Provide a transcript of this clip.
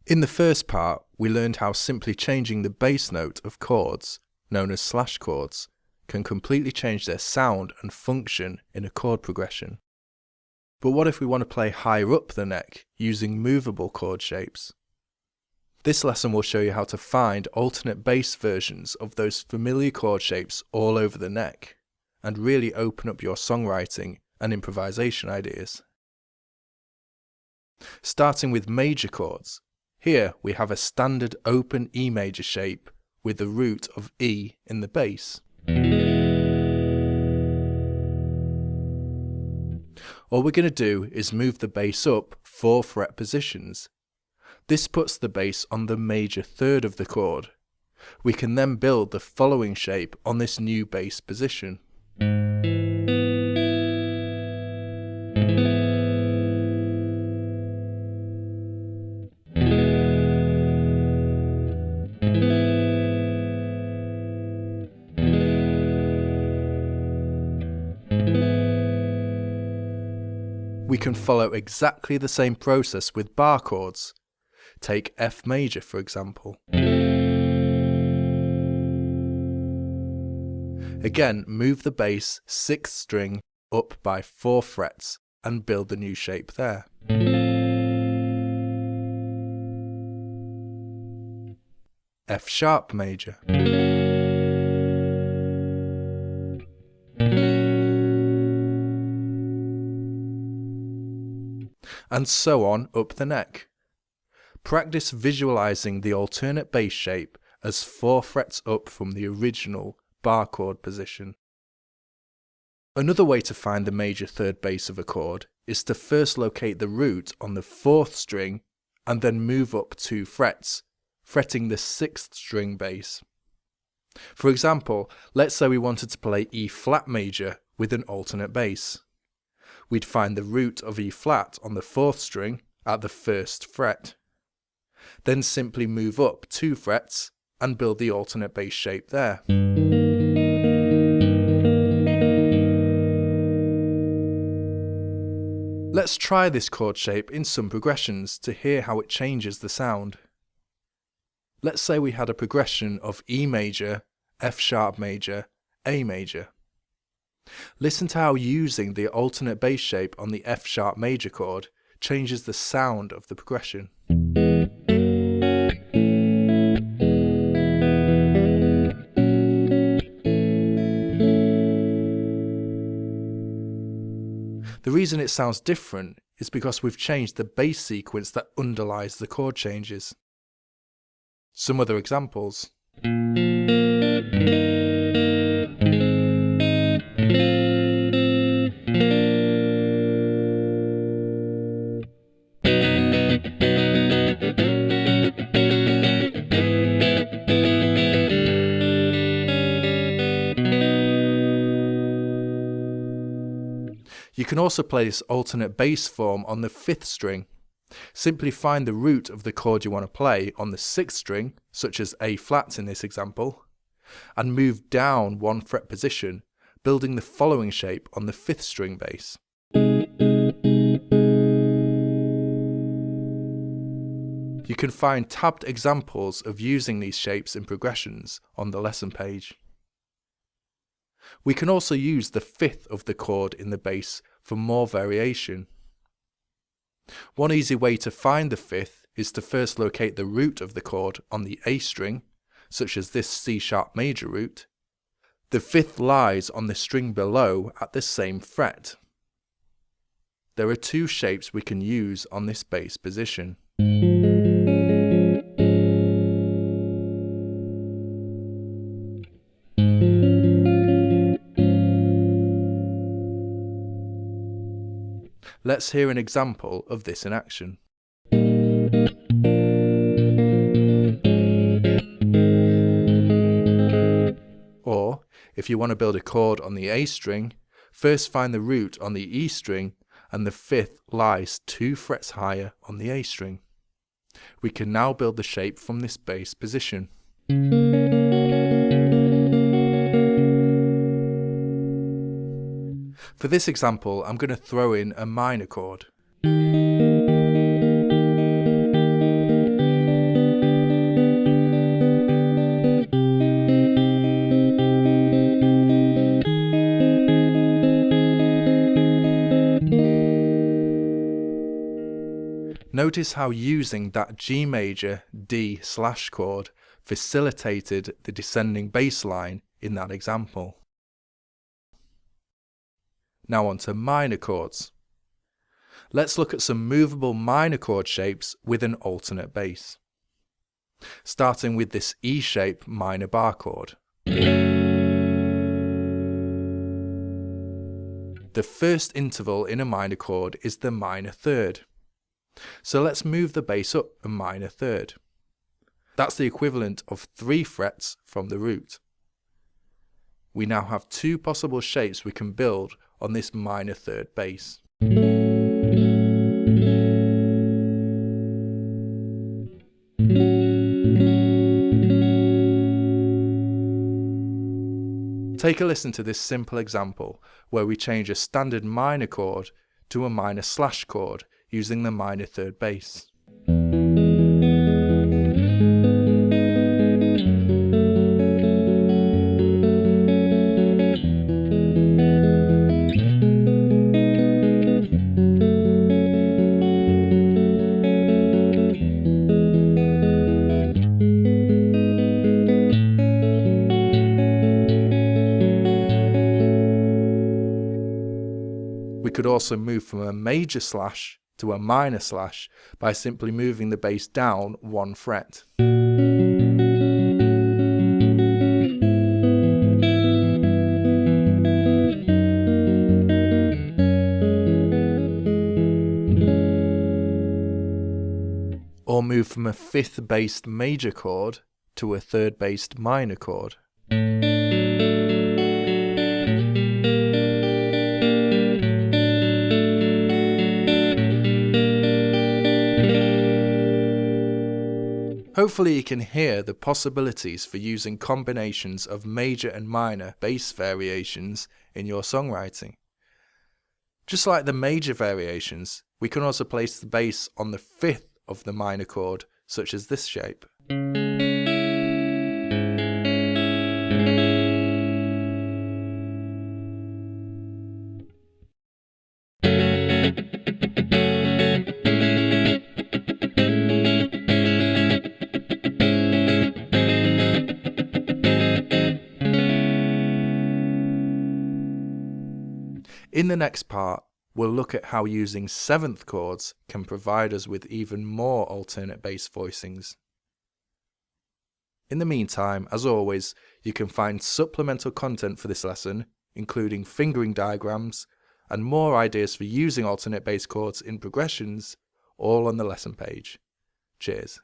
In the first part, we learned how simply changing the bass note of chords, known as slash chords, can completely change their sound and function in a chord progression. But what if we want to play higher up the neck using movable chord shapes? This lesson will show you how to find alternate bass versions of those familiar chord shapes all over the neck, and really open up your songwriting and improvisation ideas. Starting with major chords, here we have a standard open E major shape with the root of E in the bass. All we're going to do is move the bass up 4 fret positions. This puts the bass on the major third of the chord. We can then build the following shape on this new bass position. We can follow exactly the same process with bar chords. Take F major for example. Again, move the bass 6th string up by 4 frets and build the new shape there. F sharp major. And so on up the neck. Practice visualizing the alternate bass shape as 4 frets up from the original bar chord position. Another way to find the major third bass of a chord is to first locate the root on the 4th string and then move up 2 frets, fretting the 6th string bass. For example, let's say we wanted to play E flat major with an alternate bass. We'd find the root of E flat on the 4th string at the 1st fret. Then simply move up 2 frets and build the alternate bass shape there. Let's try this chord shape in some progressions to hear how it changes the sound. Let's say we had a progression of E major, F sharp major, A major. Listen to how using the alternate bass shape on the F sharp major chord changes the sound of the progression. The reason it sounds different is because we've changed the bass sequence that underlies the chord changes. Some other examples. You can also play this alternate bass form on the 5th string. Simply find the root of the chord you want to play on the 6th string, such as A flat in this example, and move down 1 fret position, building the following shape on the 5th string bass. You can find tabbed examples of using these shapes in progressions on the lesson page. We can also use the 5th of the chord in the bass for more variation. One easy way to find the 5th is to first locate the root of the chord on the A string, such as this C sharp major root. The 5th lies on the string below at the same fret. There are 2 shapes we can use on this bass position. Let's hear an example of this in action. Or, if you want to build a chord on the A string, first find the root on the E string and the 5th lies 2 frets higher on the A string. We can now build the shape from this bass position. For this example, I'm going to throw in a minor chord. Notice how using that G major D slash chord facilitated the descending bass line in that example. Now on to minor chords. Let's look at some movable minor chord shapes with an alternate bass. Starting with this E shape minor bar chord. The first interval in a minor chord is the minor third. So let's move the bass up a minor third. That's the equivalent of 3 frets from the root. We now have 2 possible shapes we can build on this minor third bass. Take a listen to this simple example where we change a standard minor chord to a minor slash chord using the minor third bass. We could also move from a major slash to a minor slash by simply moving the bass down 1 fret. Or move from a 5th based major chord to a 3rd based minor chord. Hopefully you can hear the possibilities for using combinations of major and minor bass variations in your songwriting. Just like the major variations, we can also place the bass on the 5th of the minor chord, such as this shape. In the next part, we'll look at how using 7th chords can provide us with even more alternate bass voicings. In the meantime, as always, you can find supplemental content for this lesson, including fingering diagrams and more ideas for using alternate bass chords in progressions, all on the lesson page. Cheers.